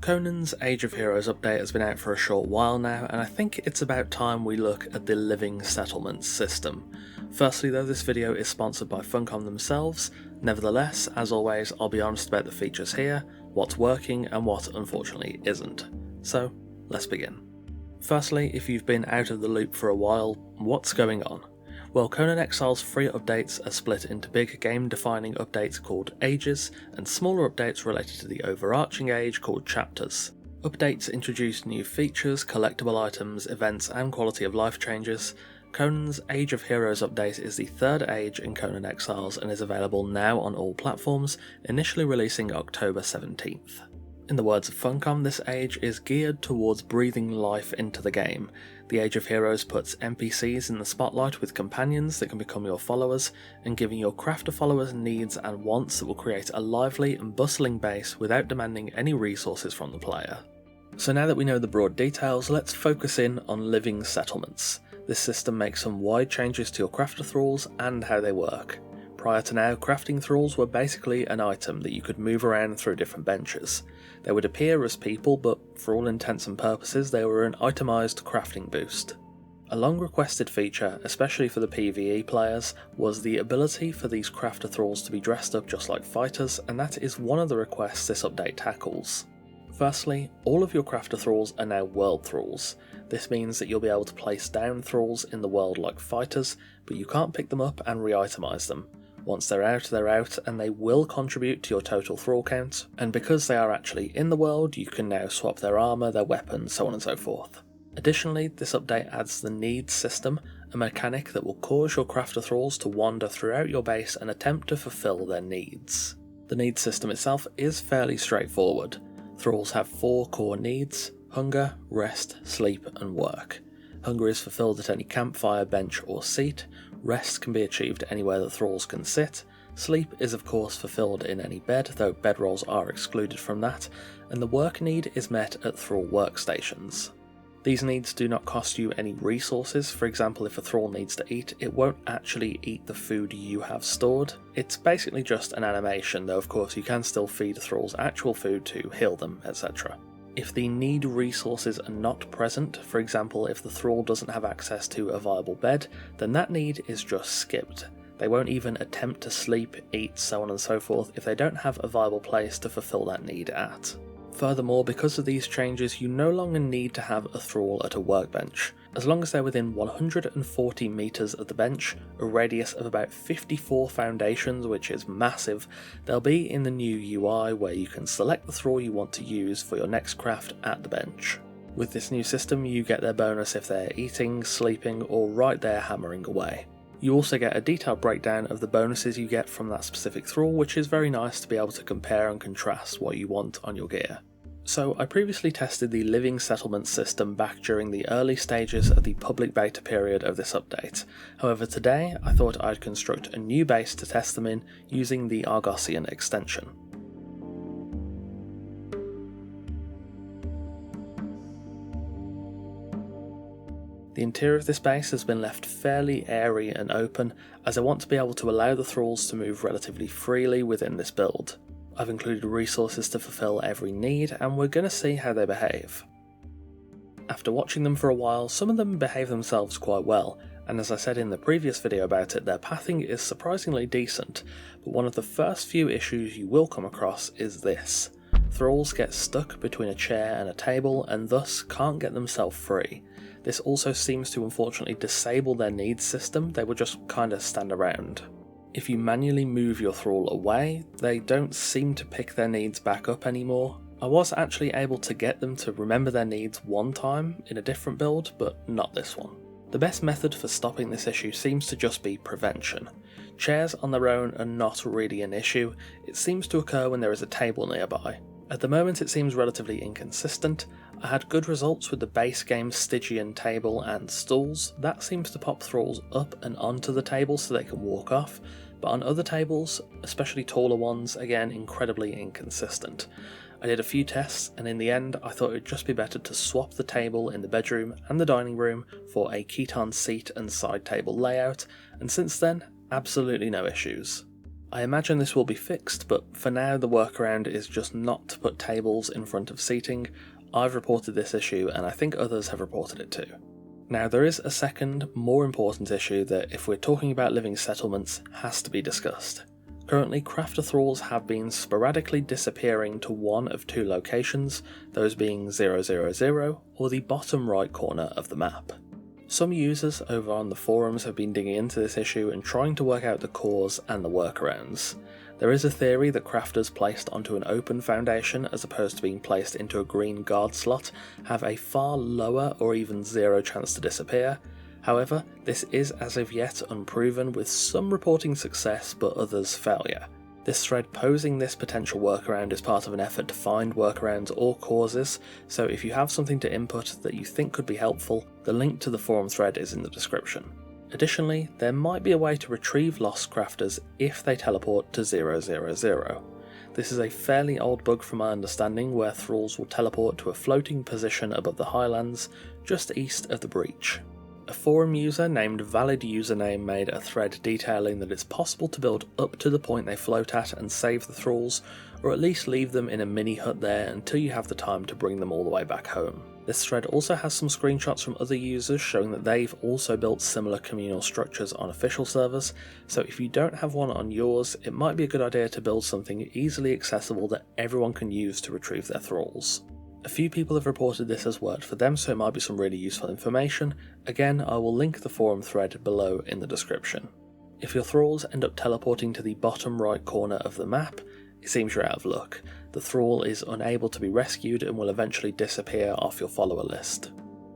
Conan's Age of Heroes update has been out for a short while now, and I think it's about time we look at the living settlements system. Firstly though, this video is sponsored by Funcom themselves. Nevertheless, as always, I'll be honest about the features here, what's working and what unfortunately isn't. So, let's begin. Firstly, if you've been out of the loop for a while, what's going on? Well, Conan Exiles free updates are split into big game-defining updates called Ages, and smaller updates related to the overarching age called Chapters. Updates introduce new features, collectible items, events and quality of life changes. Conan's Age of Heroes update is the third age in Conan Exiles and is available now on all platforms, initially releasing October 17th. In the words of Funcom, this age is geared towards breathing life into the game. The Age of Heroes puts NPCs in the spotlight with companions that can become your followers, and giving your crafter followers needs and wants that will create a lively and bustling base without demanding any resources from the player. So now that we know the broad details, let's focus in on living settlements. This system makes some wide changes to your crafter thralls and how they work. Prior to now, crafting thralls were basically an item that you could move around through different benches. They would appear as people, but for all intents and purposes they were an itemised crafting boost. A long requested feature, especially for the PvE players, was the ability for these crafter thralls to be dressed up just like fighters, and that is one of the requests this update tackles. Firstly, all of your crafter thralls are now world thralls. This means that you'll be able to place down thralls in the world like fighters, but you can't pick them up and re-itemize them. Once they're out, and they will contribute to your total thrall count, and because they are actually in the world, you can now swap their armour, their weapons, so on and so forth. Additionally, this update adds the needs system, a mechanic that will cause your crafter thralls to wander throughout your base and attempt to fulfill their needs. The needs system itself is fairly straightforward. Thralls have 4 core needs: hunger, rest, sleep and work. Hunger is fulfilled at any campfire, bench or seat. Rest can be achieved anywhere that thralls can sit. Sleep is of course fulfilled in any bed, though bedrolls are excluded from that, and the work need is met at thrall workstations. These needs do not cost you any resources. For example, if a thrall needs to eat, it won't actually eat the food you have stored. It's basically just an animation, though of course you can still feed thralls actual food to heal them, etc. If the need resources are not present, for example if the thrall doesn't have access to a viable bed, then that need is just skipped. They won't even attempt to sleep, eat, so on and so forth if they don't have a viable place to fulfill that need at. Furthermore, because of these changes, you no longer need to have a thrall at a workbench. As long as they're within 140 metres of the bench, a radius of about 54 foundations, which is massive, they'll be in the new UI where you can select the thrall you want to use for your next craft at the bench. With this new system, you get their bonus if they're eating, sleeping, or right there hammering away. You also get a detailed breakdown of the bonuses you get from that specific thrall, which is very nice to be able to compare and contrast what you want on your gear. So I previously tested the living settlement system back during the early stages of the public beta period of this update. However, today I thought I'd construct a new base to test them in using the Argosian extension. The interior of this base has been left fairly airy and open, as I want to be able to allow the thralls to move relatively freely within this build. I've included resources to fulfill every need, and we're going to see how they behave. After watching them for a while, some of them behave themselves quite well, and as I said in the previous video about it, their pathing is surprisingly decent, but one of the first few issues you will come across is this. Thralls get stuck between a chair and a table, and thus can't get themselves free. This also seems to unfortunately disable their needs system, they will just kinda stand around. If you manually move your thrall away, they don't seem to pick their needs back up anymore. I was actually able to get them to remember their needs one time in a different build, but not this one. The best method for stopping this issue seems to just be prevention. Chairs on their own are not really an issue, it seems to occur when there is a table nearby. At the moment it seems relatively inconsistent. I had good results with the base game Stygian table and stools. That seems to pop thralls up and onto the table so they can walk off, but on other tables, especially taller ones, again incredibly inconsistent. I did a few tests, and in the end I thought it would just be better to swap the table in the bedroom and the dining room for a Keton seat and side table layout, and since then, absolutely no issues. I imagine this will be fixed, but for now the workaround is just not to put tables in front of seating. I've reported this issue and I think others have reported it too. Now there is a second, more important issue that, if we're talking about living settlements, has to be discussed. Currently, crafter thralls have been sporadically disappearing to one of two locations, those being 000 or the bottom right corner of the map. Some users over on the forums have been digging into this issue and trying to work out the cause and the workarounds. There is a theory that crafters placed onto an open foundation as opposed to being placed into a green guard slot have a far lower or even zero chance to disappear. However, this is as of yet unproven, with some reporting success but others failure. This thread posing this potential workaround is part of an effort to find workarounds or causes, so if you have something to input that you think could be helpful, the link to the forum thread is in the description. Additionally, there might be a way to retrieve lost crafters if they teleport to 000. This is a fairly old bug from my understanding, where thralls will teleport to a floating position above the highlands, just east of the breach. A forum user named Valid Username made a thread detailing that it's possible to build up to the point they float at and save the thralls, or at least leave them in a mini hut there until you have the time to bring them all the way back home. This thread also has some screenshots from other users showing that they've also built similar communal structures on official servers, so if you don't have one on yours, it might be a good idea to build something easily accessible that everyone can use to retrieve their thralls. A few people have reported this has worked for them, so it might be some really useful information. Again, I will link the forum thread below in the description. If your thralls end up teleporting to the bottom right corner of the map, it seems you're out of luck. The thrall is unable to be rescued and will eventually disappear off your follower list.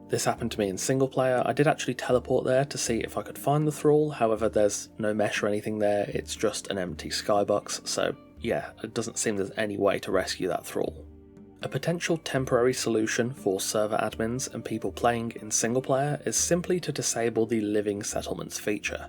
This happened to me in single player. I did actually teleport there to see if I could find the thrall, however there's no mesh or anything there, it's just an empty skybox, so yeah, it doesn't seem there's any way to rescue that thrall. A potential temporary solution for server admins and people playing in single player is simply to disable the Living Settlements feature.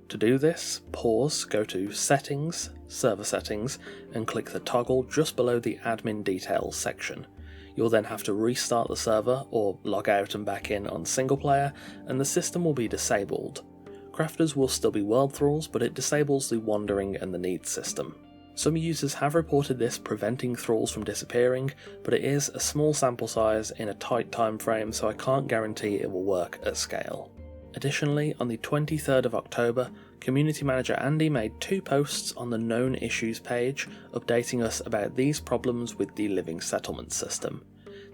To do this, pause, go to Settings, Server Settings, and click the toggle just below the Admin Details section. You'll then have to restart the server or log out and back in on single player, and the system will be disabled. Crafters will still be world thralls, but it disables the wandering and the needs system. Some users have reported this preventing thralls from disappearing, but it is a small sample size in a tight time frame, so I can't guarantee it will work at scale. Additionally, on the 23rd of October, Community Manager Andy made 2 posts on the Known Issues page, updating us about these problems with the Living Settlement system.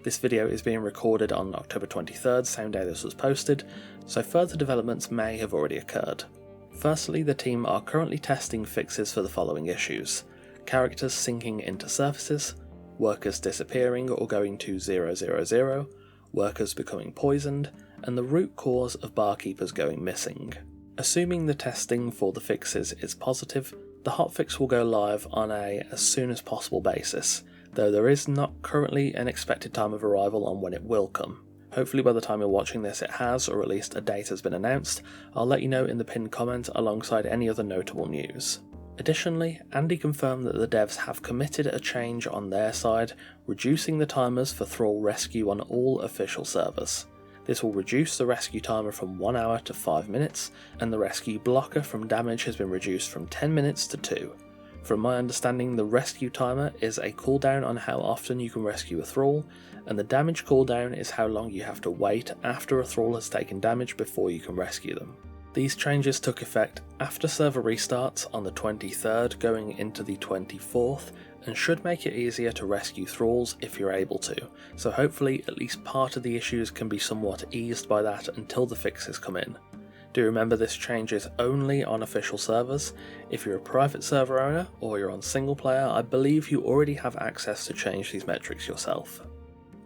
This video is being recorded on October 23rd, same day this was posted, so further developments may have already occurred. Firstly, the team are currently testing fixes for the following issues: characters sinking into surfaces, workers disappearing or going to 000, workers becoming poisoned, and the root cause of barkeepers going missing. Assuming the testing for the fixes is positive, the hotfix will go live on a as soon as possible basis, though there is not currently an expected time of arrival on when it will come. Hopefully by the time you're watching this it has, or at least a date has been announced. I'll let you know in the pinned comment alongside any other notable news. Additionally, Andy confirmed that the devs have committed a change on their side, reducing the timers for thrall rescue on all official servers. This will reduce the rescue timer from 1 hour to 5 minutes, and the rescue blocker from damage has been reduced from 10 minutes to 2. From my understanding, the rescue timer is a cooldown on how often you can rescue a thrall, and the damage cooldown is how long you have to wait after a thrall has taken damage before you can rescue them. These changes took effect after server restarts on the 23rd going into the 24th, and should make it easier to rescue thralls if you're able to, so hopefully at least part of the issues can be somewhat eased by that until the fixes come in. Do remember this change is only on official servers. If you're a private server owner or you're on single player, I believe you already have access to change these metrics yourself.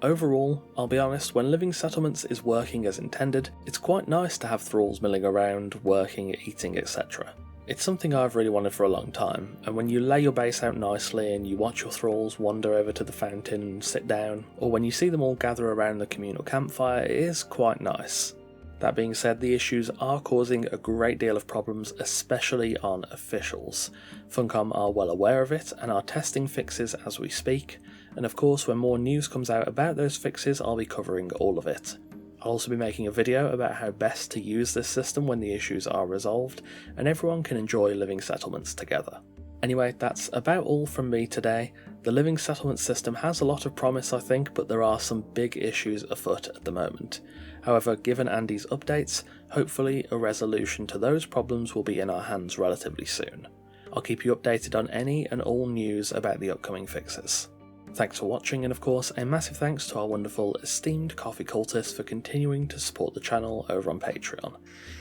Overall, I'll be honest, when Living Settlements is working as intended, it's quite nice to have thralls milling around, working, eating, etc. It's something I've really wanted for a long time, and when you lay your base out nicely and you watch your thralls wander over to the fountain and sit down, or when you see them all gather around the communal campfire, it is quite nice. That being said, the issues are causing a great deal of problems, especially on officials. Funcom are well aware of it and are testing fixes as we speak, and of course when more news comes out about those fixes I'll be covering all of it. I'll also be making a video about how best to use this system when the issues are resolved, and everyone can enjoy Living Settlements together. Anyway, that's about all from me today. The living settlement system has a lot of promise, I think, but there are some big issues afoot at the moment. However, given Andy's updates, hopefully a resolution to those problems will be in our hands relatively soon. I'll keep you updated on any and all news about the upcoming fixes. Thanks for watching, and of course a massive thanks to our wonderful esteemed coffee cultists for continuing to support the channel over on Patreon.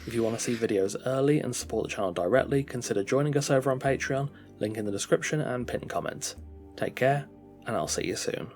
If you want to see videos early and support the channel directly, consider joining us over on Patreon, link in the description and pinned comment. Take care, and I'll see you soon.